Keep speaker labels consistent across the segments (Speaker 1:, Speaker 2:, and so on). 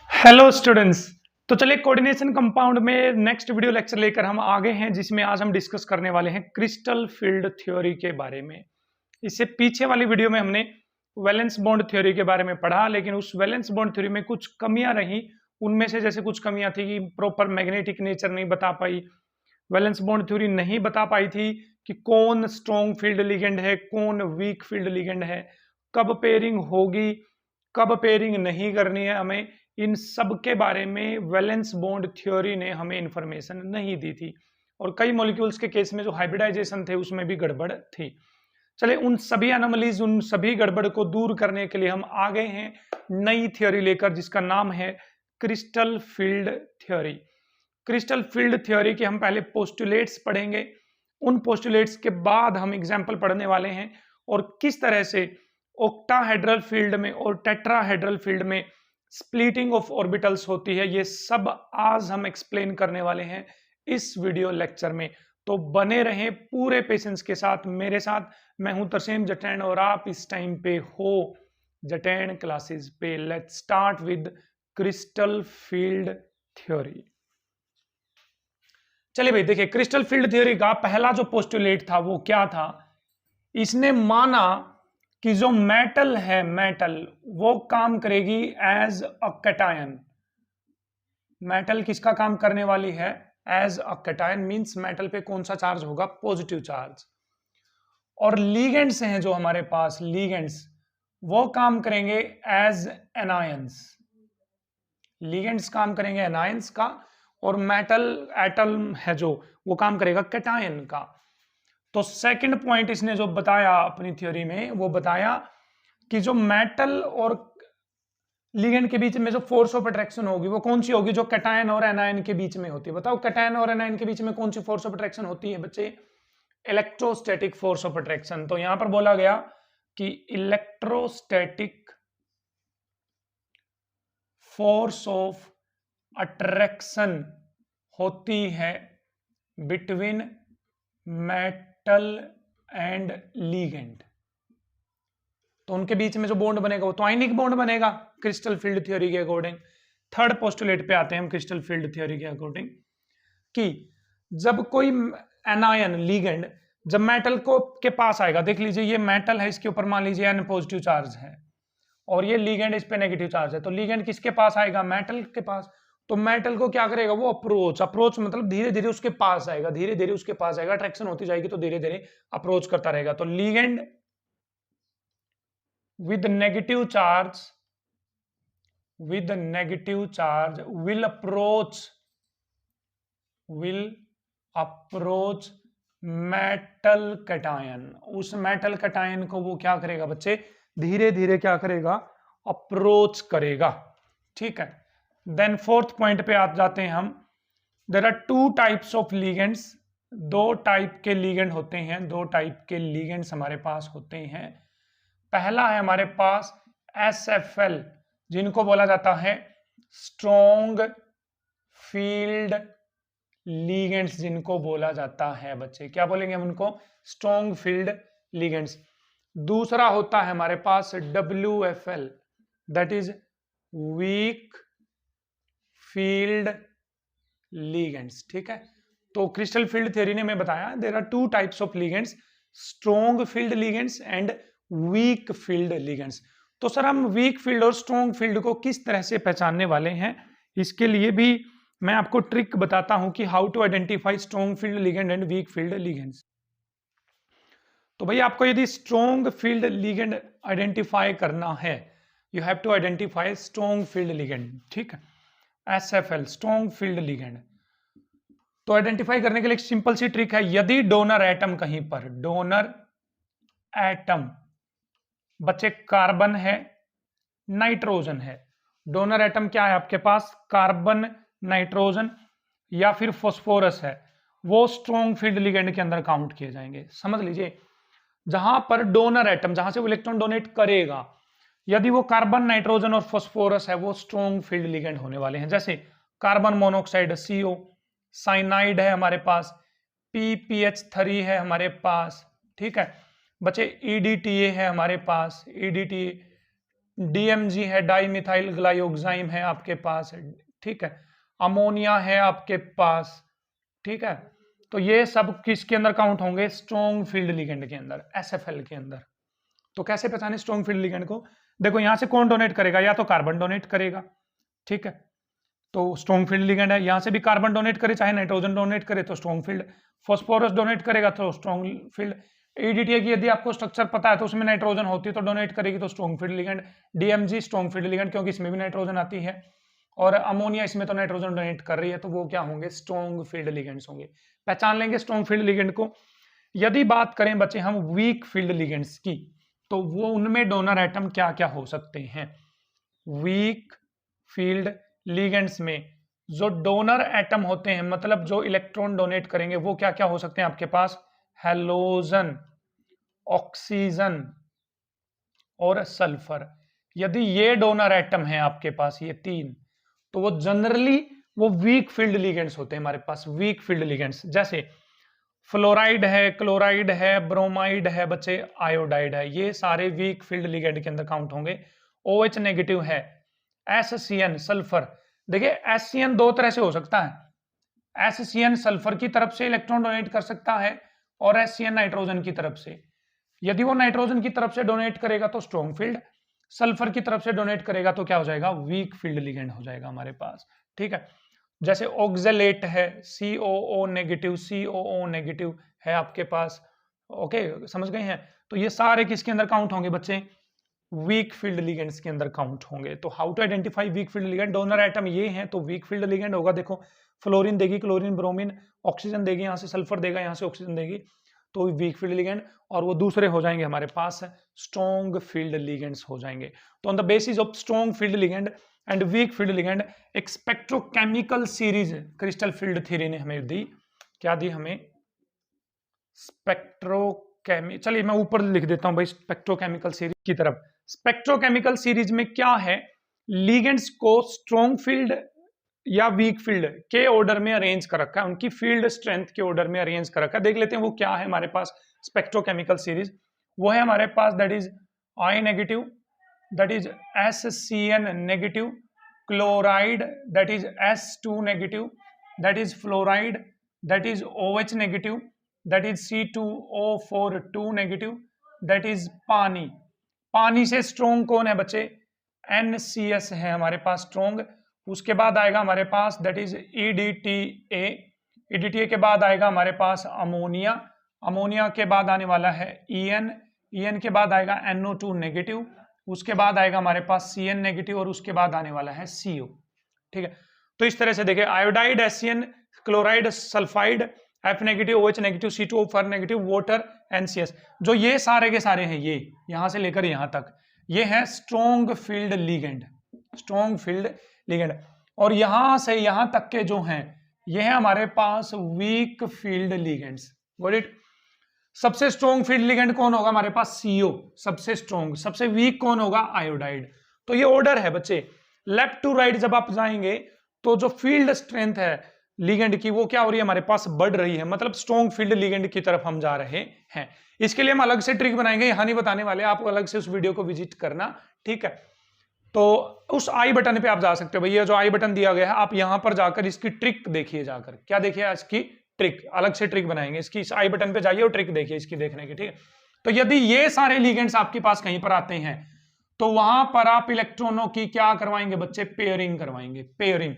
Speaker 1: Hello students. तो चलिए coordination compound में नेक्स्ट वीडियो लेक्चर लेकर हम आगे हैं, जिसमें आज हम डिस्कस करने वाले हैं क्रिस्टल फील्ड थ्योरी के बारे में। इससे पीछे वाली वीडियो में हमने वैलेंस बॉन्ड थ्योरी के बारे में पढ़ा, लेकिन उस वैलेंस बॉन्ड थ्योरी में कुछ कमियां रही। उनमें से जैसे कुछ कमियां थी कि प्रॉपर मैग्नेटिक नेचर नहीं बता पाई, वैलेंस बॉन्ड थ्योरी नहीं बता पाई थी कि कौन स्ट्रॉन्ग फील्ड लिगेंड है, कौन वीक फील्ड लिगेंड है, कब पेयरिंग होगी, कब पेयरिंग नहीं करनी है हमें। इन सब के बारे में वैलेंस बॉन्ड थ्योरी ने हमें इंफॉर्मेशन नहीं दी थी, और कई मॉलिक्यूल्स के केस में जो हाइब्रिडाइजेशन थे उसमें भी गड़बड़ थी। चले उन सभी एनोमलीज, उन सभी गड़बड़ को दूर करने के लिए हम आ गए हैं नई थ्योरी लेकर, जिसका नाम है crystal field theory. Crystal field theory के हम पहले पोस्टुलेट्स पढ़ेंगे, उन पोस्टुलेट्स के बाद हम एग्जाम्पल पढ़ने वाले हैं, और किस तरह से ऑक्टाहेड्रल फील्ड में और टेट्राहेड्रल फील्ड में स्प्लिटिंग ऑफ ऑर्बिटल्स होती है, ये सब आज हम एक्सप्लेन करने वाले हैं इस वीडियो लेक्चर में। तो बने रहें पूरे पेशेंस के साथ मेरे साथ। मैं हूं तरसेम जटैन और आप इस टाइम पे हो जटैन क्लासेस पे। Let's start with crystal field theory. चलिए भाई देखिए, क्रिस्टल फील्ड थ्योरी का पहला जो पोस्टुलेट था वो क्या था। इसने माना कि जो मेटल है, मेटल वो काम करेगी एज अ कैटायन। मेटल किसका काम करने वाली है? As a cation, means metal पे कौन सा चार्ज होगा? Positive charge. और लीगेंड्स हैं जो हमारे पास, लीगेंड्स वो काम करेंगे एज एनायंस। लीगेंड्स काम करेंगे एनायंस का, और मेटल एटम है जो वो काम करेगा कैटायन का। तो सेकंड पॉइंट इसने जो बताया अपनी थ्योरी में, वो बताया कि जो मेटल और लिगेंड के बीच में जो फोर्स ऑफ अट्रैक्शन होगी वो कौन सी होगी? जो कैटायन और एनायन के बीच में होती है। बताओ कैटायन और एनायन के बीच में कौन सी फोर्स ऑफ अट्रैक्शन होती है बच्चे? Electrostatic force of attraction. तो यहां पर बोला गया कि इलेक्ट्रोस्टैटिक फोर्स ऑफ अट्रैक्शन होती है बिटवीन मेटल एंड लिगेंड। तो उनके बीच में जो बॉन्ड बनेगा वो तो आयनिक बॉन्ड बनेगा क्रिस्टल फील्ड थ्योरी के अकॉर्डिंग। थर्ड पोस्टुलेट पे आते हैं हम क्रिस्टल फील्ड थ्योरी के अकॉर्डिंग, कि जब कोई एनायन लिगेंड जब मेटल को के पास आएगा, देख लीजिए ये मेटल है, इसके ऊपर मान लीजिए एन पॉजिटिव चार्ज है, और ये लिगेंड इस पे नेगेटिव चार्ज है। तो लिगेंड किसके पास आएगा? मेटल के पास। तो मेटल को क्या करेगा? वो अप्रोच मतलब धीरे धीरे उसके पास आएगा, धीरे धीरे उसके पास आएगा, अट्रैक्शन होती जाएगी तो धीरे धीरे अप्रोच करता रहेगा। तो ligand with negative charge will approach metal cation. उस मेटल कैटायन को वो क्या करेगा बच्चे? धीरे धीरे क्या करेगा? अप्रोच करेगा। ठीक है। देन फोर्थ पॉइंट पे आ जाते हैं हम। There are two types of ligands. दो टाइप के लिगेंड होते हैं, दो टाइप के लिगेंड्स हमारे पास होते हैं। पहला है हमारे पास SFL, जिनको बोला जाता है स्ट्रॉन्ग फील्ड लिगेंड्स, जिनको बोला जाता है बच्चे, क्या बोलेंगे हम उनको? Strong field ligands. दूसरा होता है हमारे पास WFL, that is weak field ligands. ठीक है। तो क्रिस्टल फील्ड थ्योरी ने मैं बताया there are two types of ligands, strong field ligands and weak field ligands. तो सर हम वीक फील्ड और स्ट्रॉन्ग फील्ड को किस तरह से पहचानने वाले हैं, इसके लिए भी मैं आपको ट्रिक बताता हूं कि how to identify strong field ligand and weak field ligands. तो भाई आपको यदि स्ट्रॉन्ग फील्ड लिगेंड आइडेंटिफाई करना है, you have to identify strong field ligand. ठीक है। SFL strong field ligand. तो आइडेंटिफाई करने के लिए एक सिंपल सी ट्रिक है। यदि डोनर एटम कहीं पर, डोनर एटम बच्चे कार्बन है, नाइट्रोजन है, डोनर एटम क्या है आपके पास? कार्बन, नाइट्रोजन या फिर फास्फोरस है, वो स्ट्रॉन्ग फील्ड लिगेंड के अंदर काउंट किए जाएंगे। समझ लीजिए, जहां पर डोनर एटम, जहां से वो इलेक्ट्रॉन डोनेट करेगा, यदि वो कार्बन, नाइट्रोजन और फास्फोरस है, वो स्ट्रॉन्ग फील्ड लिगेंड होने वाले हैं। जैसे कार्बन मोनोऑक्साइड CO, साइनाइड है हमारे पास, PPH3 है हमारे पास। ठीक है बच्चे, EDTA है हमारे पास, EDTA, DMG है, डाई मिथाइल ग्लाइयोक्साइम है आपके पास, ठीक है, अमोनिया है आपके पास, ठीक है। तो ये सब किसके अंदर काउंट होंगे? स्ट्रॉन्ग फील्ड लिगेंड के अंदर, SFL के अंदर। तो कैसे पहचाने स्ट्रॉन्ग फील्ड लिगेंड को? देखो यहां से कौन डोनेट करेगा, या तो कार्बन डोनेट करेगा, ठीक है, तो स्ट्रॉन्ग फील्ड लिगेंड है। यहां से भी कार्बन डोनेट करे, चाहे नाइट्रोजन डोनेट करे तो स्ट्रॉन्ग फील्ड, फॉस्फोरस डोनेट करेगा तो स्ट्रॉन्ग फील्ड। EDTA की यदि आपको स्ट्रक्चर पता है तो उसमें नाइट्रोजन होती है तो डोनेट करेगी तो strong field ligand. DMG strong field ligand, क्योंकि इसमें भी नाइट्रोजन आती है, और अमोनिया इसमें तो नाइट्रोजन डोनेट कर रही है, तो वो क्या होंगे? स्ट्रॉन्ग फील्ड लिगेंड्स होंगे। पहचान लेंगे स्ट्रॉन्ग फील्ड लिगेंड को। यदि बात करें बच्चे हम वीक फील्ड लिगेंड्स की, तो वो उनमें डोनर एटम क्या क्या हो सकते हैं? वीक फील्ड लिगेंड्स में जो डोनर एटम होते हैं, मतलब जो इलेक्ट्रॉन डोनेट करेंगे, वो क्या क्या हो सकते हैं आपके पास? हेलोजन, ऑक्सीजन और सल्फर। यदि ये डोनर एटम है आपके पास, ये तीन, तो वो जनरली वो वीक फील्ड लिगेंड्स होते हैं हमारे पास, वीक फील्ड लिगेंड्स। जैसे फ्लोराइड है, क्लोराइड है, ब्रोमाइड है बच्चे, आयोडाइड है, ये सारे वीक फील्ड लिगेंड के अंदर काउंट होंगे। OH नेगेटिव है, SCN सल्फर। देखिए SCN दो तरह से हो सकता है, SCN सल्फर की तरफ से इलेक्ट्रॉन डोनेट कर सकता है और SCN नाइट्रोजन की तरफ से। यदि वो नाइट्रोजन की तरफ से डोनेट करेगा तो स्ट्रॉन्ग फील्ड, सल्फर की तरफ से डोनेट करेगा तो क्या हो जाएगा? वीक फील्ड लिगेंड हो जाएगा हमारे पास, ठीक है। जैसे ऑक्जेलेट है, COO नेगेटिव, COO नेगेटिव है आपके पास, ओके, समझ गए हैं? तो ये सारे किसके अंदर काउंट होंगे बच्चे? वीक फील्ड लिगेंड्स के अंदर काउंट होंगे। तो how to identify weak field ligand? Donor atom ये हैं तो वीक फील्ड लिगेंड होगा। देखो फ्लोरीन देगी, क्लोरीन, ब्रोमीन, ऑक्सीजन देगी, यहाँ से सल्फर देगा, यहाँ से ऑक्सीजन देगी, तो वीक फील्ड लिगेंड। और वो दूसरे हो जाएंगे हमारे पास स्ट्रॉन्ग फील्ड लिगेंड्स हो जाएंगे। तो on the basis of strong field ligand and weak field ligand, एक spectrochemical series crystal field theory ने हमें दी। क्या दी हमें? चलिए मैं ऊपर लिख देता हूं भाई, स्पेक्ट्रोकेमिकल सीरीज की तरफ। स्पेक्ट्रोकेमिकल सीरीज में क्या है? लिगेंड्स को स्ट्रॉन्ग फील्ड या वीक फील्ड के ऑर्डर में अरेंज कर रखा है, उनकी फील्ड स्ट्रेंथ के ऑर्डर में अरेंज कर रखा है। देख लेते हैं वो क्या है हमारे पास स्पेक्ट्रोकेमिकल सीरीज। वो है हमारे पास that is I negative, that is SCN negative, chloride that is S2 negative, that is fluoride that is OH negative, that is C2O4 2 negative, that is पानी। पानी से स्ट्रॉन्ग कौन है बच्चे? NCS है हमारे पास स्ट्रॉन्ग। उसके बाद आएगा हमारे पास दैट इज EDTA, EDTA के बाद आएगा हमारे पास अमोनिया, अमोनिया के बाद आने वाला है EN के बाद आएगा NO2 नेगेटिव, उसके बाद आएगा हमारे पास CN नेगेटिव, और उसके बाद आने वाला है CO, ठीक है। तो इस तरह से देखिए iodide, SCN, chloride, sulphide, F negative, OH negative, C2O4 negative, water, NCS, जो ये सारे के सारे हैं, ये यहां से लेकर यहां तक ये है strong field ligand, strong field ligand. और यहां से यहां तक के जो हैं ये है हमारे पास weak field ligands. Got it? सबसे स्ट्रॉन्ग फील्ड लिगेंड कौन होगा हमारे पास? CO सबसे स्ट्रॉन्ग। सबसे वीक कौन होगा? आयोडाइड। तो ये ऑर्डर है बच्चे। लेफ्ट टू राइट जब आप जाएंगे तो जो फील्ड स्ट्रेंथ है लिगेंड की वो क्या हो रही है हमारे पास? बढ़ रही है, मतलब स्ट्रॉन्ग फील्ड लिगेंड की तरफ हम जा रहे हैं। इसके लिए हम अलग से ट्रिक बनाएंगे, यहां नहीं बताने वाले, आप अलग से उस वीडियो को विजिट करना, ठीक है। तो उस आई बटन पे आप जा सकते हो भैया, जो आई बटन दिया गया है आप यहां पर जाकर इसकी ट्रिक देखिए, जाकर क्या देखिए इसकी ट्रिक, अलग से ट्रिक बनाएंगे इसकी। इस आई बटन पे जाइए और ट्रिक देखिए इसकी देखने की, ठीक है। तो यदि ये सारे लिगेंड्स आपके पास कहीं पर आते हैं तो वहां पर आप इलेक्ट्रॉनों की क्या करवाएंगे बच्चे? पेयरिंग करवाएंगे। पेयरिंग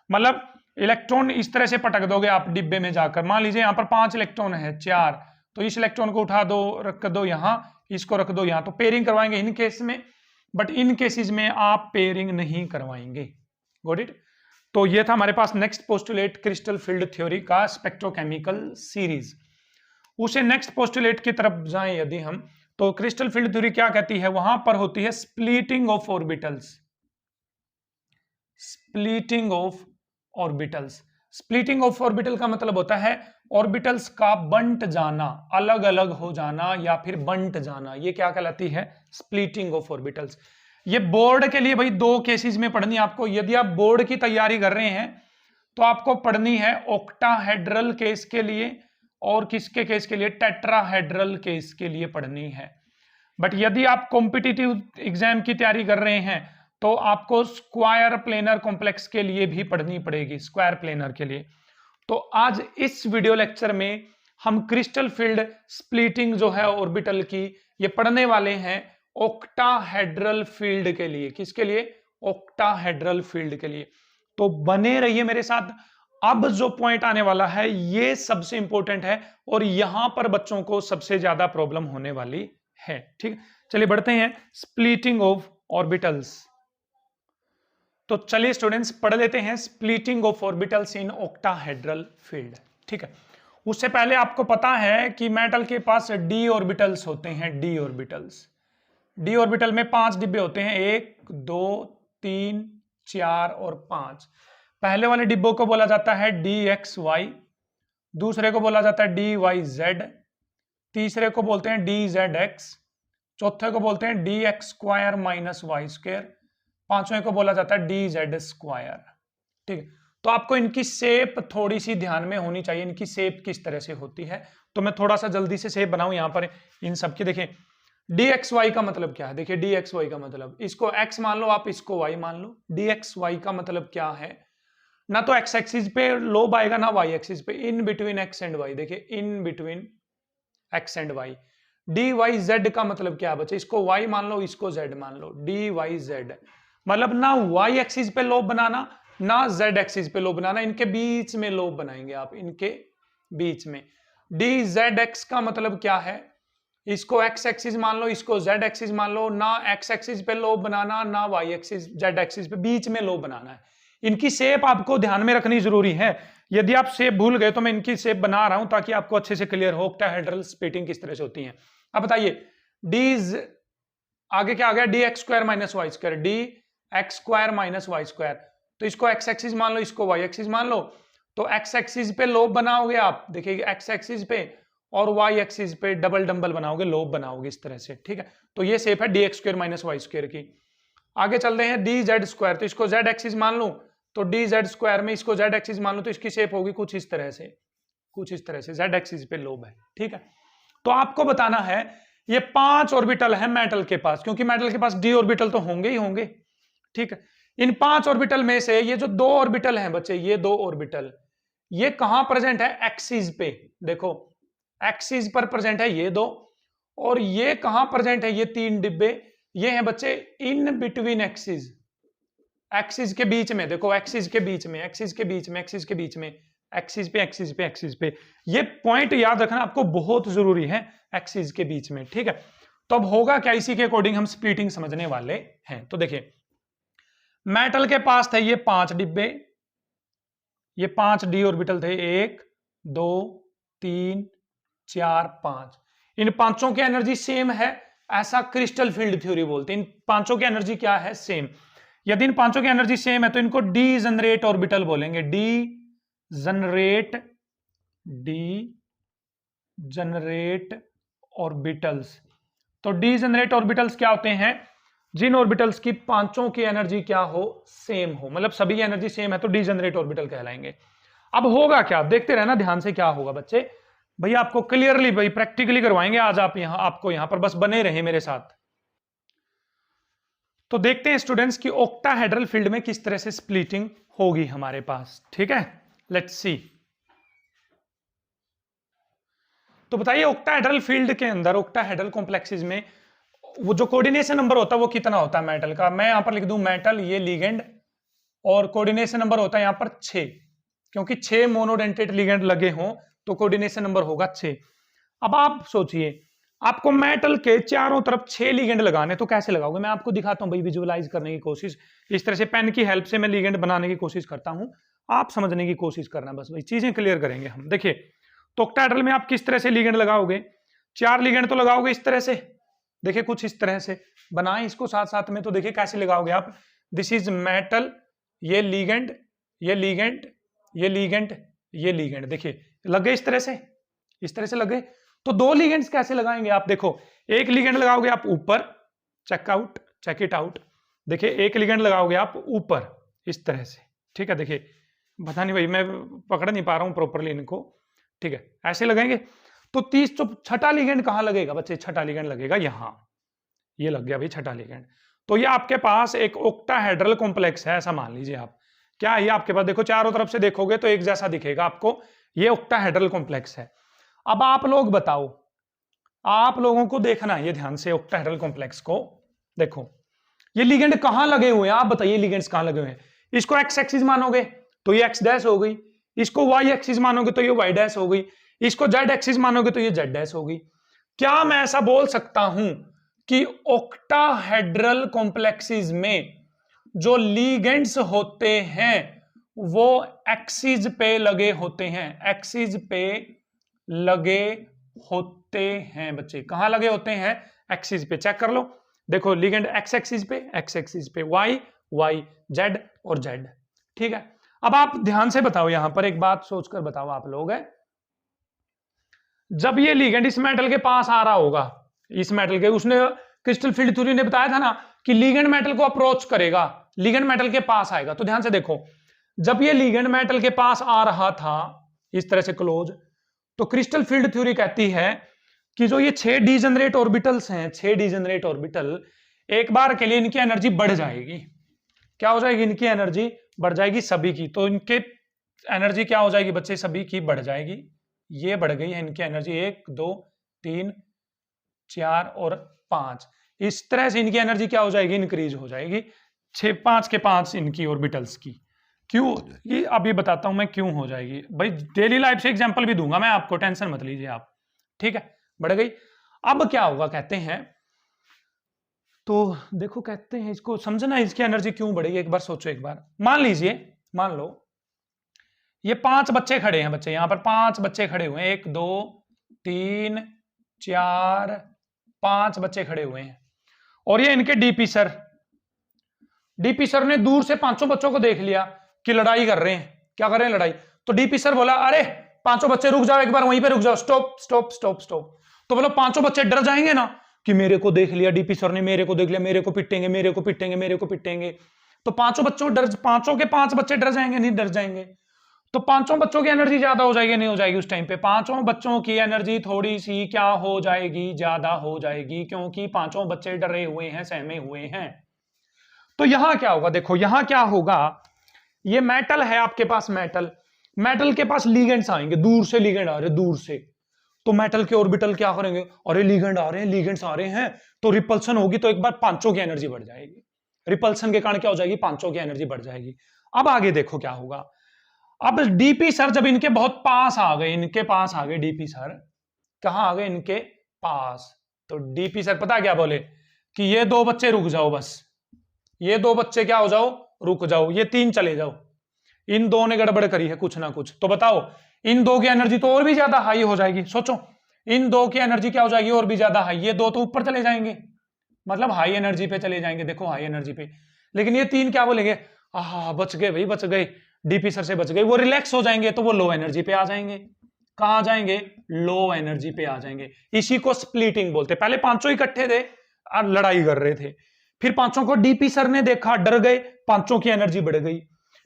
Speaker 1: मतलब इलेक्ट्रॉन इस तरह से पटक दोगे आप डिब्बे में जाकर। मान लीजिए यहाँ पर 5 इलेक्ट्रॉन है, 4, तो इस इलेक्ट्रॉन को उठा दो, रख दो यहाँ, इसको रख दो यहाँ, तो पेयरिंग करवाएंगे इन केस में। बट इन केसेस में आप पेयरिंग नहीं करवाएंगे। Got it? तो ये था हमारे पास next postulate crystal field theory का स्पेक्ट्रोकेमिकल सीरीज। उसे नेक्स्ट पोस्टुलेट की तरफ जाएं यदि हम, तो क्रिस्टल फील्ड थ्योरी क्या कहती है? वहां पर होती है splitting of orbitals. Splitting of orbitals. Splitting of orbital का मतलब होता है ऑर्बिटल्स का बंट जाना, अलग अलग हो जाना या फिर बंट जाना, ये क्या कहलाती है? Splitting of orbitals. ये बोर्ड के लिए भाई 2 केसेस में पढ़नी है आपको। यदि आप बोर्ड की तैयारी कर रहे हैं तो आपको पढ़नी है ऑक्टाहेड्रल केस के लिए और किसके केस के लिए? टेट्राहेड्रल केस के लिए पढ़नी है। बट यदि आप कॉम्पिटिटिव एग्जाम की तैयारी कर रहे हैं तो आपको स्क्वायर प्लेनर कॉम्प्लेक्स के लिए भी पढ़नी पड़ेगी, स्क्वायर प्लेनर के लिए। तो आज इस वीडियो लेक्चर में हम क्रिस्टल फील्ड स्प्लिटिंग जो है ऑर्बिटल की, ये पढ़ने वाले हैं ऑक्टाहेड्रल फील्ड के लिए। किसके लिए? ऑक्टाहेड्रल फील्ड के लिए। तो बने रहिए मेरे साथ। अब जो पॉइंट आने वाला है ये सबसे इंपॉर्टेंट है और यहां पर बच्चों को सबसे ज्यादा प्रॉब्लम होने वाली है। ठीक, चलिए बढ़ते हैं। Splitting of orbitals. तो चलिए स्टूडेंट्स पढ़ लेते हैं splitting of orbitals in octahedral field. ठीक है, उससे पहले आपको पता है कि मेटल के पास डी ऑर्बिटल्स होते हैं। डी ऑर्बिटल्स, डी ऑर्बिटल में 5 डिब्बे होते हैं, 1 2 3 4 और 5। पहले वाले डिब्बों को बोला जाता है डी एक्स वाई, दूसरे को बोला जाता है डी वाई जेड, तीसरे को बोलते हैं डी जेड एक्स, चौथे को बोलते हैं d x square minus y square, पांचवें को बोला जाता है डी जेड स्क्वायर। ठीक है, तो आपको इनकी शेप थोड़ी सी ध्यान में होनी चाहिए, इनकी शेप किस तरह से होती है। तो मैं थोड़ा सा जल्दी से शेप बनाऊं यहां पर इन सबकी। देखिए डी एक्स वाई का मतलब क्या है? देखिए डी एक्स वाई का मतलब, इसको एक्स मान लो आप, इसको वाई मान लो। डी एक्स वाई का मतलब क्या है? ना तो एक्स एक्सिस पे लोब आएगा ना वाई एक्सिस पे, in between x and y. देखिए in between x and y. D y z का मतलब क्या है बच्चे? इसको वाई मान लो, इसको जेड मान लो। डी वाई जेड मतलब ना वाई एक्सिस पे लोब बनाना ना जेड एक्सिस पे लोब बनाना, इनके बीच में लोब बनाएंगे आप, इनके बीच में। डी जेड एक्स का मतलब क्या है? इसको एक्स एक्सिस मान लो, इसको जेड एक्सिस मान लो। ना एक्स एक्सिस पे लोब बनाना ना वाई एक्सिस जेड एक्सिस पे, बीच में लोब बनाना है। इनकी शेप आपको ध्यान में रखनी जरूरी है। यदि आप शेप भूल गए तो मैं इनकी शेप बना रहा हूं ताकि आपको अच्छे से क्लियर हो ऑक्टाहेड्रल स्प्लिटिंग किस तरह से होती है। अब बताइए डी आगे क्या आ गया? D x square minus y square, d x square minus y square. तो इसको एक्स एक्सिस मान लो, इसको वाई एक्सिस मान लो। तो एक्स एक्सिस पे लोब बनाओगे आप, देखिए एक्स एक्सिस पे, और वाई एक्सिस पे डबल डंबल बनाओगे, लोब बनाओगे इस तरह से। ठीक है, तो ये शेप है d x square minus y square की। आगे चलते हैं डी जेड स्क्वायर, तो इसको जेड एक्सिस मान लूं तो डी जेड स्क्वायर में इसको जेड एक्सिस मान लूं तो इसकी शेप होगी कुछ इस तरह से, कुछ इस तरह से। जेड एक्सिस पे लोब है। ठीक है, तो आपको बताना है ये 5 ऑर्बिटल है मेटल के पास, क्योंकि मेटल के पास डी ऑर्बिटल तो होंगे ही होंगे। ठीक है, इन 5 ऑर्बिटल में से ये जो 2 ऑर्बिटल हैं बच्चे, ये 2 ऑर्बिटल ये कहां प्रेजेंट है? एक्सिस पे। देखो एक्सिस पर प्रेजेंट है ये 2, और ये कहां प्रेजेंट है? ये 3 डिब्बे ये हैं बच्चे इन बिटवीन एक्सिस, एक्सिस के बीच में। देखो एक्सिस के बीच में, एक्सिस के बीच में, एक्सिस के बीच में, एक्सिस पे एक्सिस पे एक्सिस पे। ये पॉइंट याद रखना आपको बहुत जरूरी है, एक्सिस के बीच में। ठीक है, तो अब होगा क्या, इसी के अकॉर्डिंग हम स्प्लिटिंग समझने वाले हैं। तो देखिए मेटल के पास थे ये 5 डिब्बे, ये 5 डी ऑर्बिटल थे, 1 2 3 4 5। इन पांचों की एनर्जी सेम है, ऐसा क्रिस्टल फील्ड थ्योरी बोलते हैं। इन पांचों की एनर्जी क्या है? सेम। यदि इन पांचों की एनर्जी सेम है तो इनको डी जनरेट ऑर्बिटल बोलेंगे। D generate, D generate orbitals. तो डी जनरेट ऑर्बिटल्स क्या होते हैं? जिन ऑर्बिटल्स की पांचों की एनर्जी क्या हो? सेम हो, मतलब सभी की एनर्जी सेम है तो डी जनरेट ऑर्बिटल कहलाएंगे। अब होगा क्या, देखते रहना ध्यान से, क्या होगा बच्चे भैया आपको क्लियरली भाई प्रैक्टिकली करवाएंगे आज। आप यहां, आपको यहां पर बस बने रहे मेरे साथ। तो देखते हैं स्टूडेंट्स की ऑक्टाहेड्रल फील्ड में किस तरह से स्प्लिटिंग होगी हमारे पास। ठीक है, लेट्स सी। तो बताइए ऑक्टाहेड्रल फील्ड के अंदर, ऑक्टाहेड्रल कॉम्प्लेक्सेस में वो जो कोऑर्डिनेशन नंबर होता है वो कितना होता है मेटल का? मैं यहां पर लिख दूं मेटल, ये लिगेंड, और कोऑर्डिनेशन नंबर होता है यहां पर 6, क्योंकि 6 मोनोडेंटेट लिगेंड लगे हों तो कोऑर्डिनेशन नंबर होगा 6। अब आप सोचिए आपको मेटल के चारों तरफ 6 लिगेंड लगाने, तो कैसे लगाओगे? मैं आपको दिखाता हूं भाई, विजुअलाइज करने की कोशिश। इस तरह से पेन की हेल्प से मैं लिगेंड बनाने की कोशिश करता हूं, आप समझने की कोशिश करना, बस भाई चीजें क्लियर करेंगे हम। देखिए तो ऑक्टाहेड्रल में आप किस तरह से लिगेंड लगाओगे? 4 लिगेंड तो लगाओगे इस तरह से, देखिए कुछ इस तरह से बनाएं इसको साथ साथ में। तो देखिए कैसे लगाओगे आप? दिस इज मेटल, ये लिगेंड, ये लिगेंड, ये लिगेंड, ये लिगेंड। देखिए लग गए इस तरह से, इस तरह से लग गए। तो 2 लिगेंड्स कैसे लगाएंगे आप? देखो एक लिगेंड लगाओगे आप ऊपर, check out, check it out. देखिए एक लिगेंड लगाओगे आप ऊपर इस तरह से। ठीक है, देखिए पता नहीं भाई मैं पकड़ नहीं पा रहा हूं प्रॉपरली इनको। ठीक है, ऐसे लगाएंगे। तो 30 तो छठा लिगेंड कहां लगेगा बच्चे? छठा लिगेंड लगेगा यहां। ये लग गया भाई छठा लिगेंड। तो ये आपके पास एक ऑक्टाहेड्रल कॉम्प्लेक्स है, ऐसा मान लीजिए आप। क्या ये आपके पास देखो चारों तरफ से देखोगे तो एक जैसा दिखेगा आपको, ये ऑक्टाहेड्रल कॉम्प्लेक्स है। अब आप लोग बताओ, आप लोगों को देखना है ये ध्यान से ऑक्टाहेड्रल कॉम्प्लेक्स को। देखो ये लिगेंड कहां लगे हुए हैं, आप बताइए लिगेंड्स कहां लगे हुए हैं। इसको एक्स एक्सिस मानोगे तो ये एक्स डैश हो गई, इसको वाई एक्सिस मानोगे तो ये वाई डैश हो गई, इसको जेड एक्सिस मानोगे तो ये जेड डैश हो गई। क्या मैं ऐसा बोल सकता हूं कि ऑक्टाहेड्रल कॉम्प्लेक्सेस में जो लिगेंड्स होते हैं वो एक्सिस पे लगे होते हैं, एक्सिस पे लगे होते हैं बच्चे। कहां लगे होते हैं? एक्सिस पे। चेक कर लो, देखो लिगेंड एक्स एक्सिस पे, एक्स एक्सिस पे, वाई वाई, जेड और जेड। ठीक है, अब आप ध्यान से बताओ, यहां पर एक बात सोचकर बताओ आप लोग है, जब ये लिगेंड इस मेटल के पास आ रहा होगा, इस मेटल के, उसने क्रिस्टल फील्ड थ्योरी ने बताया था ना कि लिगेंड मेटल को अप्रोच करेगा, लिगेंड मेटल के पास आएगा। तो ध्यान से देखो, जब ये लिगेंड मेटल के पास आ रहा था इस तरह से क्लोज, तो क्रिस्टल फील्ड थ्योरी कहती है कि जो ये 6 डीजेनरेट ऑर्बिटल्स हैं, 6 डीजेनरेट ऑर्बिटल, एक बार के लिए इनकी एनर्जी बढ़ जाएगी। क्या हो जाएगी? इनकी एनर्जी बढ़ जाएगी सभी की। तो इनके एनर्जी क्या हो जाएगी बच्चे? सभी की बढ़ जाएगी। ये बढ़ गई है इनकी एनर्जी, 1 2 3 4 और 5। इस तरह से इनकी एनर्जी क्या हो जाएगी? इंक्रीज हो जाएगी, 6 5 के 5 इनकी ऑर्बिटल्स की। क्यों? ये अभी बताता हूं मैं क्यों हो जाएगी भाई, डेली लाइफ से एग्जांपल भी दूंगा मैं आपको, टेंशन मत लीजिए आप। ठीक है, बढ़ गई। अब क्या होगा कहते हैं, तो देखो कहते हैं इसको समझना, इसकी एनर्जी क्यों बढ़ेगी एक बार सोचो। एक बार मान लीजिए, मान लो ये 5 बच्चे खड़े हैं बच्चे, यहां पर 5 बच्चे खड़े हुए हैं, 1 2 3 4 5 बच्चे खड़े हुए हैं, और ये इनके डीपी सर, डीपी सर ने दूर से 5 बच्चों को देख लिया कि लड़ाई कर रहे हैं। क्या कर रहे हैं? लड़ाई। तो डीपी सर बोला, अरे 5 बच्चे रुक जाओ, एक बार वहीं पे रुक जाओ, स्टॉप स्टॉप स्टॉप स्टॉप। तो बोलो 5 बच्चे डर जाएंगे ना कि मेरे को देख लिया डीपी सर ने, मेरे को देख लिया, मेरे को पिटेंगे, मेरे को पिटेंगे, मेरे को पिटेंगे। तो 5 बच्चों डर, 5 के 5 बच्चे डर जाएंगे? नहीं डर जाएंगे। तो 5 बच्चों की एनर्जी ज्यादा हो जाएगी, नहीं हो जाएगी? उस टाइम पे 5 बच्चों की एनर्जी थोड़ी सी क्या हो जाएगी? ज्यादा हो जाएगी, क्योंकि 5 बच्चे डरे हुए हैं, सहमे हुए हैं। तो यहां क्या होगा? देखो यहां क्या होगा, ये मेटल है आपके पास, मेटल, मेटल के पास लिगेंड्स आएंगे, दूर से लिगेंड आ रहे, दूर से। तो मेटल के ऑर्बिटल क्या करेंगे? अरे लिगेंड आ रहे हैं, लिगेंड्स आ रहे हैं, तो रिपल्सन होगी, तो एक बार 5 की एनर्जी बढ़ जाएगी। रिपल्सन के कारण क्या हो जाएगी? 5 की एनर्जी बढ़ जाएगी। अब आगे देखो क्या होगा। अब डीपी सर जब इनके बहुत पास आ गए, इनके पास आ गए डीपी सर, कहां आ गए? इनके पास। तो डीपी सर पता क्या बोले कि ये 2 बच्चे रुक जाओ, बस ये 2 बच्चे क्या हो जाओ? रुक जाओ, ये 3 चले जाओ। इन 2 ने गड़बड़ करी है कुछ ना कुछ, तो बताओ इन 2 की एनर्जी तो और भी ज्यादा हाई हो जाएगी। सोचो इन 2 की एनर्जी क्या हो जाएगी? और भी ज्यादा हाई। ये 2 तो ऊपर चले जाएंगे, मतलब हाई एनर्जी पे चले जाएंगे, देखो हाई एनर्जी पे। लेकिन ये 3 क्या बोलेंगे? आहा बच गए भाई, बच गए, डीपी सर से बच गए। वो रिलैक्स हो जाएंगे, तो वो लो एनर्जी पे आ जाएंगे। कहां जाएंगे? लो एनर्जी पे आ जाएंगे। इसी को स्प्लिटिंग बोलते। पहले 5 इकट्ठे थे और लड़ाई कर रहे थे, फिर 5 को डीपी सर ने देखा, डर गए, 5 की एनर्जी बढ़ गई।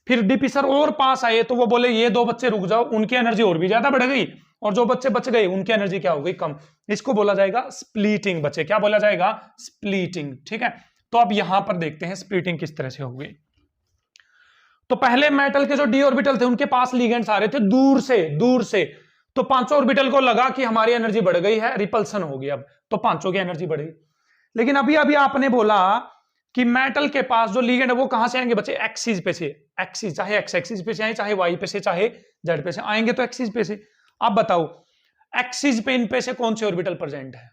Speaker 1: फिर डीपी सर और पास आए, तो वो बोले ये 2 बच्चे रुक जाओ, उनकी एनर्जी और भी ज्यादा बढ़ गई, और जो बच्चे बच गए उनकी एनर्जी क्या हो गई? कम। इसको बोला जाएगा स्प्लिटिंग बच्चे। क्या बोला जाएगा? स्प्लिटिंग। ठीक है, तो अब यहां पर देखते हैं स्प्लिटिंग किस तरह से होगी। तो पहले मेटल के जो डी ऑर्बिटल थे उनके पास लिगेंड्स आ रहे थे दूर से, दूर से। तो 5 ऑर्बिटल को लगा कि हमारी एनर्जी बढ़ गई है, रिपल्सन होगी अब, तो 5 की एनर्जी बढ़ गई। लेकिन अभी अभी आपने बोला कि मेटल के पास जो लिगेंड है वो कहां से आएंगे बच्चे? एक्सिस पे से। एक्सिस, चाहे एक्स एक्सिस पे से आए, चाहे वाई पे से, चाहे जेड पे से आएंगे, तो एक्सिस पे से। अब बताओ एक्सिस पे इन पे से कौन से ऑर्बिटल प्रेजेंट है?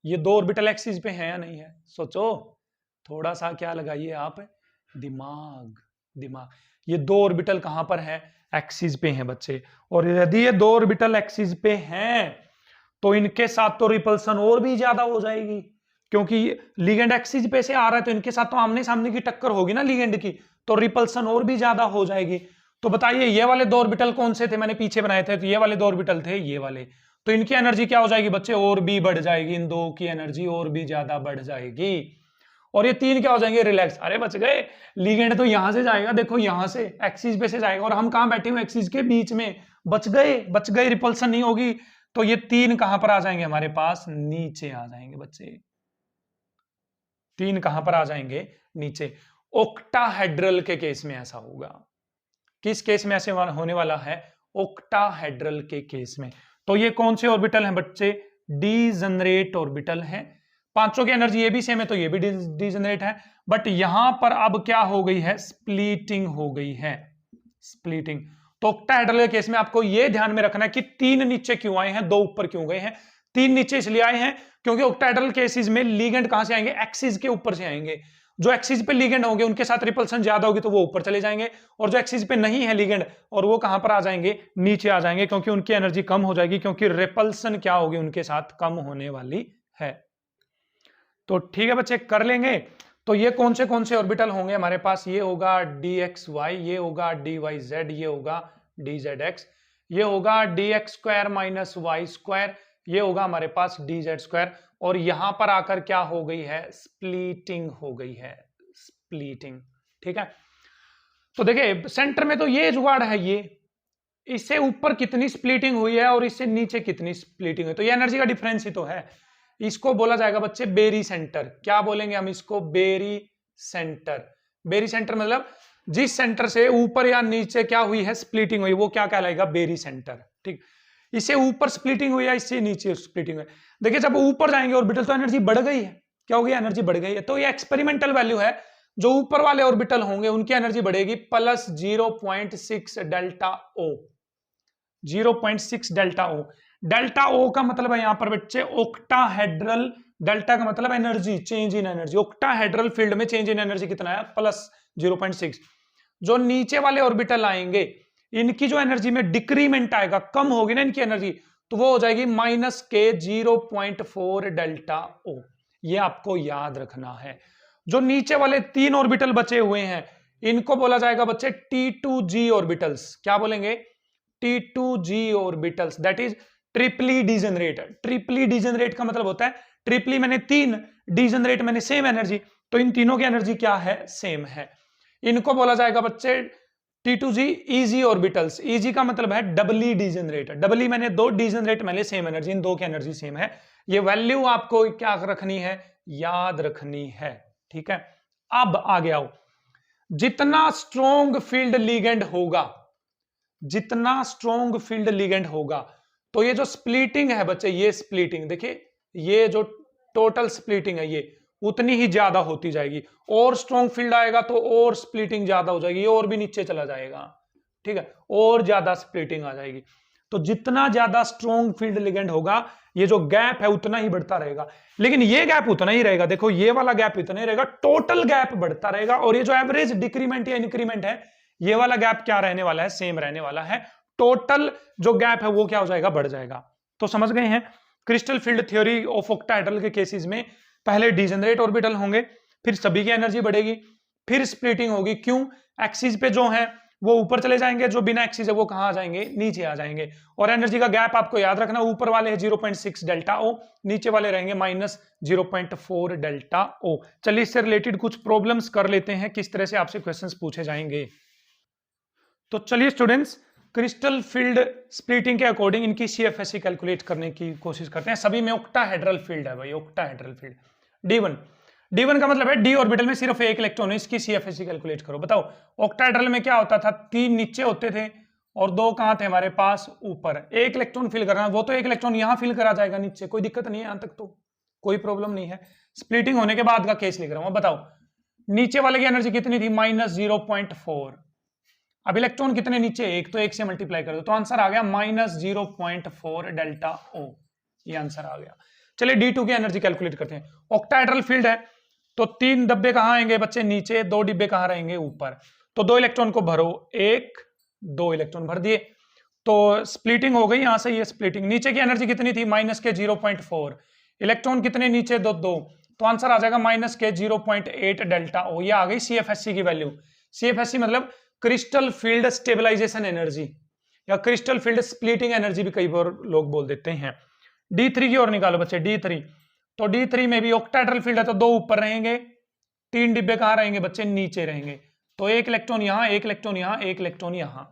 Speaker 1: ये 2 ऑर्बिटल एक्सिस पे है या नहीं है? सोचो, थोड़ा सा क्या लगाइए आप? दिमाग, दिमाग। ये 2 ऑर्बिटल कहां पर है? एक्सिस पे हैं बच्चे। और यदि ये 2 ऑर्बिटल एक्सिस पे हैं तो इनके साथ तो रिपल्सन और भी ज्यादा हो जाएगी, क्योंकि लिगेंड एक्सिस पे से आ रहा है, तो इनके साथ तो आमने सामने की टक्कर होगी ना लिगेंड की, तो रिपल्सन और भी ज्यादा हो जाएगी। तो बताइए ये वाले 2 ऑर्बिटल कौन से थे? मैंने पीछे बनाए थे, तो ये वाले 2 ऑर्बिटल थे, ये वाले। तो इनकी एनर्जी क्या हो जाएगी बच्चे? और भी बढ़ जाएगी, इन 2 की एनर्जी और भी ज्यादा बढ़ जाएगी। और ये 3 क्या हो जाएंगे? रिलैक्स। अरे बच गए, लिगेंड तो यहां से जाएगा, देखो यहां से एक्सिस पे से जाएगा, और हम कहां बैठे हुए? एक्सिस के बीच में। बच गए, बच गए, रिपल्सन नहीं होगी। तो ये 3 कहां पर आ जाएंगे हमारे पास? नीचे आ जाएंगे बच्चे। 3 कहां पर आ जाएंगे, नीचे। ओक्टाहेड्रल के केस में ऐसा होगा। किस केस में ऐसे होने वाला है, ओक्टाहेड्रल के केस में। तो ये कौन से ऑर्बिटल हैं बच्चे, डीजनरेट ऑर्बिटल हैं। पांचों की एनर्जी ये भी सेम है तो ये भी डीजनरेट है, बट यहां पर अब क्या हो गई है, स्प्लिटिंग हो गई है, स्प्लिटिंग। तो ओक्टाहेड्रल के केस में आपको ये ध्यान में रखना है कि 3 नीचे क्यों आए हैं, 2 ऊपर क्यों गए हैं। 3 नीचे इसलिए आए हैं क्योंकि ओक्टाहेड्रल केसेस में लिगेंड कहां से आएंगे, एक्सिस के ऊपर से आएंगे। जो एक्सिस पे लिगेंड होंगे उनके साथ रिपल्सन ज्यादा होगी तो वो ऊपर चले जाएंगे, और जो एक्सिस पे नहीं है लिगेंड और वो कहां पर आ जाएंगे, नीचे आ जाएंगे, क्योंकि उनकी एनर्जी कम हो जाएगी, क्योंकि रिपल्सन क्या होगी उनके साथ, कम होने वाली है। तो ठीक है बच्चे, कर लेंगे। तो ये कौन से ऑर्बिटल होंगे हमारे पास, ये होगा dxy, ये होगा dyz, ये होगा dzx, ये होगा dx² माइनस y², ये होगा हमारे पास dz², और यहां पर आकर क्या हो गई है, स्प्लिटिंग हो गई है, स्प्लिटिंग। ठीक है, तो देखिए सेंटर में तो ये जुगाड़ है, ये इससे ऊपर कितनी स्प्लिटिंग हुई है और इससे नीचे कितनी स्प्लिटिंग हुई, तो ये एनर्जी का डिफरेंस ही तो है। इसको बोला जाएगा बच्चे बेरी सेंटर। क्या बोलेंगे हम इसको, बेरी सेंटर। बेरी सेंटर मतलब जिस सेंटर से ऊपर या नीचे क्या हुई है, स्प्लिटिंग हुई, वो क्या कहलाएगा, बेरी सेंटर। ठीक, इससे ऊपर स्प्लिटिंग हुई है, इससे नीचे स्प्लिटिंग हुई। देखिए जब ऊपर जाएंगे ऑर्बिटल तो एनर्जी बढ़ गई है, क्या हो गई, एनर्जी बढ़ गई है। तो ये एक्सपेरिमेंटल वैल्यू है, जो ऊपर वाले ऑर्बिटल होंगे उनकी एनर्जी बढ़ेगी प्लस 0.6 डेल्टा ओ, 0.6 डेल्टा ओ। डेल्टा ओ का मतलब है यहां पर बच्चे ओक्टाहेड्रल, डेल्टा का मतलब energy, change in energy. Octahedral field में चेंज इन एनर्जी कितना है, प्लस 0.6। जो नीचे वाले ऑर्बिटल आएंगे इनकी जो एनर्जी में डिक्रीमेंट आएगा, कम होगी ना इनकी एनर्जी, तो वो हो जाएगी माइनस के 0.4 डेल्टा ओ। ये आपको याद रखना है। जो नीचे वाले 3 ऑर्बिटल बचे हुए हैं इनको बोला जाएगा बच्चे T2G ऑर्बिटल्स। क्या बोलेंगे, T2G orbitals, that is triply degenerate. Triply degenerate का मतलब होता है ट्रिपली मैंने 3, डिजनरेट मैंने सेम एनर्जी, तो इन तीनों की एनर्जी क्या है, सेम है। इनको बोला जाएगा बच्चे T2G इजी ऑर्बिटल्स। इजी का मतलब है डबली डिजनरेट, डबली मैंने 2, डिजनरेट मैंने सेम एनर्जी, इन 2 की एनर्जी सेम है। ये वैल्यू आपको क्या रखनी है, याद रखनी है। ठीक है, अब आगे आओ। जितना स्ट्रॉन्ग फील्ड लिगेंड होगा, जितना स्ट्रॉन्ग फील्ड लिगेंड होगा, तो ये जो स्प्लिटिंग है बच्चे, ये स्प्लिटिंग देखिए, ये जो टोटल स्प्लिटिंग है ये उतनी ही ज्यादा होती जाएगी। और स्ट्रॉन्ग फील्ड आएगा तो और स्प्लिटिंग ज्यादा हो जाएगी, और भी नीचे चला जाएगा। ठीक है, और ज्यादा स्प्लिटिंग आ जाएगी। तो जितना ज्यादा स्ट्रॉन्ग फील्ड लिगेंड होगा, ये जो गैप है उतना ही बढ़ता रहेगा। लेकिन ये गैप उतना ही रहेगा, देखो ये वाला गैप इतना ही रहेगा, टोटल गैप बढ़ता रहेगा। और ये जो एवरेज डिक्रीमेंट या इंक्रीमेंट है, ये वाला गैप क्या रहने वाला है, सेम रहने वाला है। टोटल जो गैप है वो क्या हो जाएगा, बढ़ जाएगा। तो समझ गए हैं, crystal field theory of octahedral के केसेस में पहले डिजनरेट ऑर्बिटल होंगे, फिर सभी की एनर्जी बढ़ेगी, फिर स्प्लिटिंग होगी। क्यों, एक्सिस पे जो है वो ऊपर चले जाएंगे, जो बिना एक्सिस है वो कहां आ जाएंगे, नीचे आ जाएंगे। और एनर्जी का गैप आपको याद रखना, ऊपर वाले है 0.6 डेल्टा ओ, नीचे वाले रहेंगे माइनस 0.4 डेल्टा ओ। चलिए इससे रिलेटेड कुछ प्रॉब्लम्स कर लेते हैं, किस तरह से आपसे क्वेश्चंस पूछे जाएंगे। तो चलिए स्टूडेंट्स, क्रिस्टल फील्ड स्प्लिटिंग के अकॉर्डिंग इनकी CFSE कैलकुलेट करने की कोशिश करते हैं। सभी में ओक्टाहेड्रल फील्ड है भाई, ओक्टाहेड्रल फील्ड। D1 का मतलब है D ऑर्बिटल में सिर्फ 1 इलेक्ट्रॉन है, इसकी CFSE कैलकुलेट करो। बताओ ओक्टाहेड्रल में क्या होता था, 3 नीचे होते थे और 2 कहां थे हमारे पास, ऊपर। 1 इलेक्ट्रॉन फिल करना, वो तो 1 इलेक्ट्रॉन यहां फिल करा जाएगा नीचे, कोई दिक्कत नहीं है, यहां तक तो कोई प्रॉब्लम नहीं है। स्प्लिटिंग होने के बाद का केस लिख रहा हूं। बताओ नीचे वाले की एनर्जी कितनी थी, माइनस 0.4। अब इलेक्ट्रॉन कितने नीचे, 1, तो 1 से मल्टीप्लाई कर दो, तो आंसर आ गया माइनस 0.4 डेल्टा ओ। ये आंसर आ गया। चलिए D2 की एनर्जी कैलकुलेट करते हैं। ऑक्टाहेड्रल फील्ड है तो 3 डिब्बे कहां आएंगे बच्चे, नीचे, 2 डिब्बे कहां रहेंगे, ऊपर। तो 2 इलेक्ट्रॉन को भरो, 1, 2 इलेक्ट्रॉन भर दिए, तो स्प्लिटिंग हो गई। यहां से ये स्प्लिटिंग, नीचे की एनर्जी कितनी थी, माइनस के 0.4, इलेक्ट्रॉन कितने नीचे, 2, तो आंसर आ जाएगा माइनस के 0.8 डेल्टा ओ। ये आ गई CFSE की वैल्यू। CFSE मतलब क्रिस्टल फील्ड स्टेबलाइजेशन एनर्जी, या क्रिस्टल फील्ड स्प्लिटिंग एनर्जी भी कई बार लोग बोल देते हैं। D3 की ओर निकालो बच्चे, D3। तो D3 में भी ऑक्टाहेड्रल फील्ड है तो 2 ऊपर रहेंगे, 3 डिब्बे कहां रहेंगे बच्चे, नीचे रहेंगे। तो 1 इलेक्ट्रॉन यहां, 1 इलेक्ट्रॉन यहां, 1 इलेक्ट्रॉन यहां,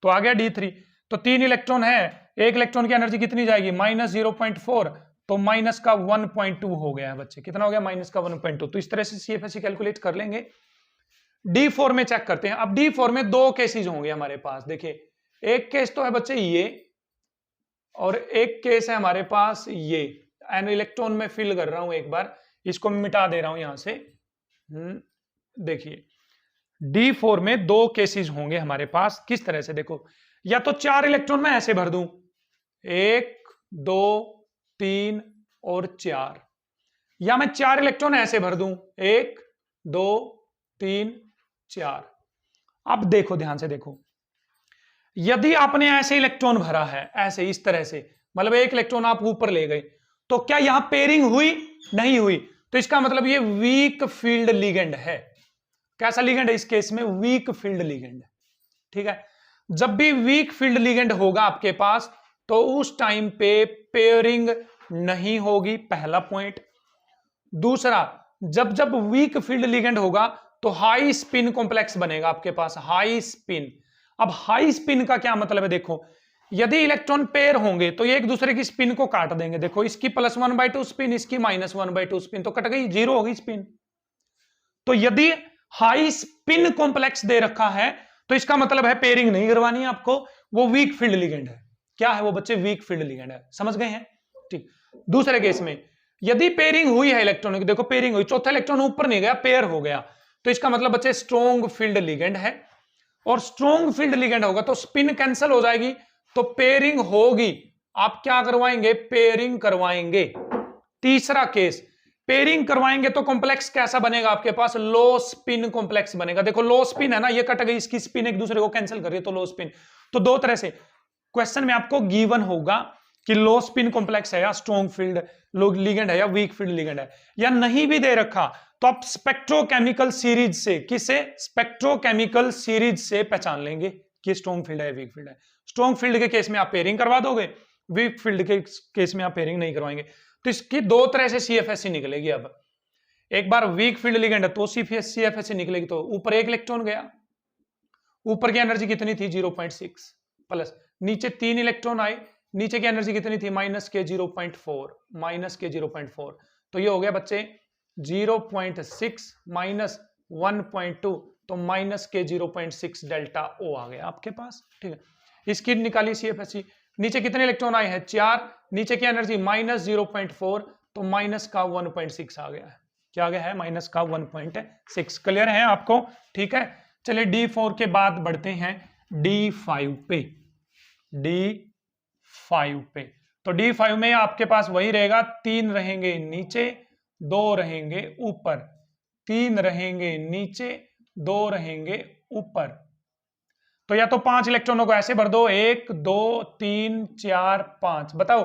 Speaker 1: तो आ गया D3। तो 3 इलेक्ट्रॉन है, 1 इलेक्ट्रॉन की एनर्जी कितनी जाएगी, माइनस 0.4, तो माइनस का 1.2 हो गया है बच्चे। कितना हो गया? माइनस का 1.2। तो इस तरह से CFSE कैलकुलेट कर लेंगे। D4 में चेक करते हैं। अब D4 में दो केसेस होंगे हमारे पास। देखिए, एक केस तो है बच्चे ये, और एक केस है हमारे पास ये। एन इलेक्ट्रॉन में फिल कर रहा हूं एक बार, इसको मिटा दे रहा हूं यहां से। देखिए, D4 में दो केसेस होंगे हमारे पास। किस तरह से? देखो, या तो 4 इलेक्ट्रॉन मैं ऐसे भर दूं, 1 2 3 और 4, या मैं 4 इलेक्ट्रॉन ऐसे भर दूं, 1 2 3 4। अब देखो, ध्यान से देखो, यदि आपने ऐसे इलेक्ट्रॉन भरा है, ऐसे इस तरह से, मतलब एक इलेक्ट्रॉन आप ऊपर ले गए, तो क्या यहां पेयरिंग हुई? नहीं हुई। तो इसका मतलब ये वीक फील्ड लिगेंड है। कैसा लिगेंड है? इस केस में वीक फील्ड लिगेंड। ठीक है, जब भी वीक फील्ड लिगेंड होगा आपके पास, तो उस टाइम पे पेयरिंग नहीं होगी, पहला पॉइंट। दूसरा, जब जब वीक फील्ड लिगेंड होगा तो हाई स्पिन कॉम्प्लेक्स बनेगा आपके पास, हाई स्पिन। अब हाई स्पिन का क्या मतलब है? देखो, यदि इलेक्ट्रॉन पेयर होंगे तो ये एक दूसरे की स्पिन को काट देंगे। देखो, इसकी +1/2 स्पिन, इसकी -1/2 स्पिन, तो कट गई, 0 होगी स्पिन। तो यदि हाई स्पिन कॉम्प्लेक्स दे रखा है तो इसका मतलब है पेयरिंग नहीं करवानी है आपको, वो वीक फील्ड लिगेंड है। क्या है वो बच्चे? वीक फील्ड लिगेंड है। समझ गए हैं? ठीक। दूसरे केस में यदि पेयरिंग हुई है इलेक्ट्रॉन की, देखो पेयरिंग हुई, चौथा इलेक्ट्रॉन ऊपर नहीं गया, पेयर हो गया, तो इसका मतलब बच्चे स्ट्रॉन्ग फील्ड लिगेंड है। और स्ट्रॉन्ग फील्ड लिगेंड होगा तो स्पिन कैंसिल हो जाएगी, तो पेयरिंग होगी। आप क्या करवाएंगे? पेयरिंग करवाएंगे। तीसरा केस, पेयरिंग करवाएंगे तो कॉम्प्लेक्स कैसा बनेगा आपके पास? लो स्पिन कॉम्प्लेक्स बनेगा। देखो, लो स्पिन है ना, ये कट गई, इसकी स्पिन एक दूसरे को कैंसिल कर रही है, तो लो स्पिन। तो दो तरह से क्वेश्चन में आपको गिवन होगा कि लो स्पिन कॉम्प्लेक्स है या स्ट्रॉन्ग फील्ड लिगेंड है या वीक फील्ड लिगेंड है, या नहीं भी दे रखा तो आप स्पेक्ट्रोकेमिकल सीरीज से, किसे? स्पेक्ट्रोकेमिकल सीरीज से पहचान लेंगे कि स्ट्रॉन्ग फील्ड है, वीक फील्ड है। स्ट्रॉन्ग फील्ड के केस में आप पेयरिंग करवा दोगे, वीक फील्ड के केस में आप पेयरिंग नहीं करवाएंगे। तो इसकी दो तरह से CFSE निकलेगी। अब एक बार वीक फील्ड लिगेंड है तो CFSE निकलेगी। तो ऊपर एक इलेक्ट्रॉन गया, ऊपर की एनर्जी कितनी थी? 0.6 प्लस, नीचे 3 इलेक्ट्रॉन आए, नीचे की एनर्जी कितनी थी? -0.4, -0.4। तो ये हो गया बच्चे 0.6 माइनस 1.2, तो -0.6 डेल्टा O आ गया आपके पास। ठीक है, इसकी निकाली CFSE। नीचे कितने इलेक्ट्रॉन आए हैं? 4, नीचे की एनर्जी -0.4, तो -1.6 आ गया है। क्या आ गया है? -1.6। क्लियर है आपको? ठीक है, चलिए D4 के बाद बढ़ते हैं D5 पे। D5 पे, तो D5 में आपके पास वही रहेगा, 3 रहेंगे नीचे, 2 रहेंगे ऊपर, 3 रहेंगे नीचे, 2 रहेंगे ऊपर। तो या तो 5 इलेक्ट्रॉनों को ऐसे भर दो, 1 2 3 4 5। बताओ,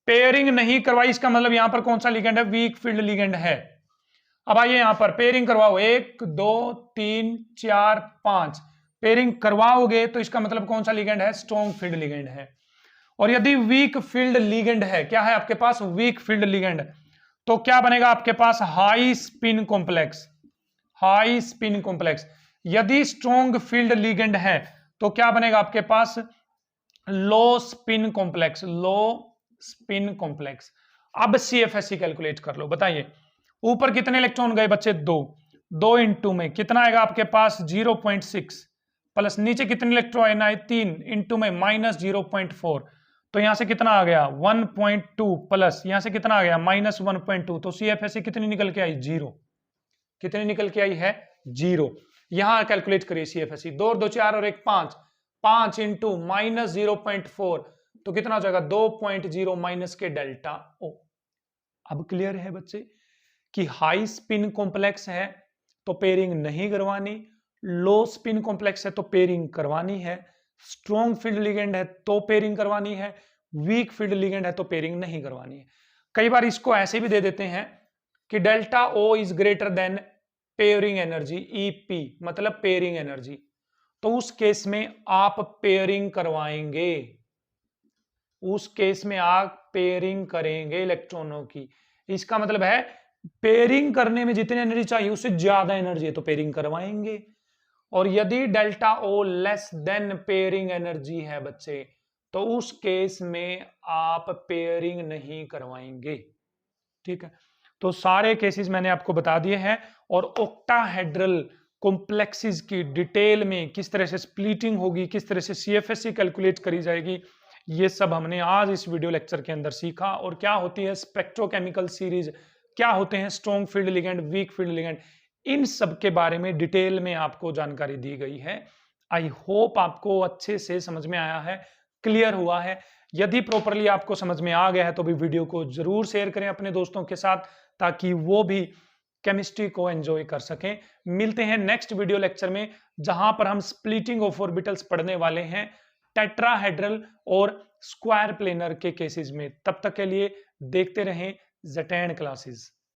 Speaker 1: पेयरिंग नहीं करवाई, इसका मतलब यहां पर कौन सा लिगेंड है? वीक फील्ड लिगेंड है। अब आइए यहां पर पेयरिंग करवाओ, 1 2 3 4 5। पेयरिंग करवाओगे तो इसका मतलब कौन सा लिगेंड है? स्ट्रॉन्ग फील्ड लिगेंड है। और यदि वीक फील्ड लिगेंड है, क्या है आपके पास? वीक फील्ड लिगेंड, तो क्या बनेगा आपके पास? High spin complex, high spin complex. यदि स्ट्रॉन्ग फील्ड लिगेंड है तो क्या बनेगा आपके पास? Low spin complex, low spin complex. अब CFSE कैलकुलेट कर लो, बताइए ऊपर कितने इलेक्ट्रॉन गए बच्चे? 2 इंटू में कितना आएगा आपके पास? 0.6 प्लस नीचे कितने इलेक्ट्रॉन आए? 3 इंटू में -0.4, तो यहां से कितना आ गया? 1.2 प्लस यहां से कितना आ गया? -1.2। तो CFSE कितनी निकल के आई? 0। कितनी निकल के आई है? 0। यहां कैलकुलेट करिए CFSE। 2 2 4 और 1 5, 5 इंटू -0.4, तो कितना हो जाएगा? 2.0 माइनस के डेल्टा O। अब क्लियर है बच्चे कि हाई स्पिन कॉम्प्लेक्स है तो पेयरिंग नहीं करवानी, लो स्पिन कॉम्प्लेक्स है तो पेयरिंग करवानी है, स्ट्रॉन्ग फील्ड लिगेंड है तो पेयरिंग करवानी है, वीक फील्ड लिगेंड है तो पेयरिंग नहीं करवानी है। कई बार इसको ऐसे भी दे देते हैं कि delta O is greater than pairing energy EP, मतलब पेयरिंग एनर्जी, तो उस केस में आप पेयरिंग करवाएंगे, उस केस में आप पेयरिंग करेंगे इलेक्ट्रॉनों की। इसका मतलब है पेयरिंग करने में जितनी एनर्जी चाहिए उससे ज्यादा एनर्जी है तो पेयरिंग करवाएंगे। और यदि delta O less than pairing energy है बच्चे, तो उस केस में आप पेयरिंग नहीं करवाएंगे। ठीक है, तो सारे केसेस मैंने आपको बता दिए हैं, और ऑक्टाहेड्रल कॉम्प्लेक्सेस की डिटेल में किस तरह से स्प्लिटिंग होगी, किस तरह से सीएफएससी कैलकुलेट करी जाएगी, ये सब हमने आज इस वीडियो लेक्चर के अंदर सीखा। और क्या होती है स्पेक्ट्रोकेमिकल सीरीज, क्या होते हैं strong field ligand, weak field ligand, इन सब के बारे में डिटेल में आपको जानकारी दी गई है। आई होप आपको अच्छे से समझ में आया है, क्लियर हुआ है। यदि प्रॉपरली आपको समझ में आ गया है तो भी वीडियो को जरूर शेयर करें अपने दोस्तों के साथ, ताकि वो भी केमिस्ट्री को एंजॉय कर सकें। मिलते हैं नेक्स्ट वीडियो लेक्चर में, जहां पर हम स्प्लिटिंग ऑफ ऑर्बिटल्स पढ़ने वाले हैं टेट्राहेड्रल और स्क्वायर प्लेनर के केसेस में। तब तक के लिए देखते रहें ज़ेटेन क्लासेस।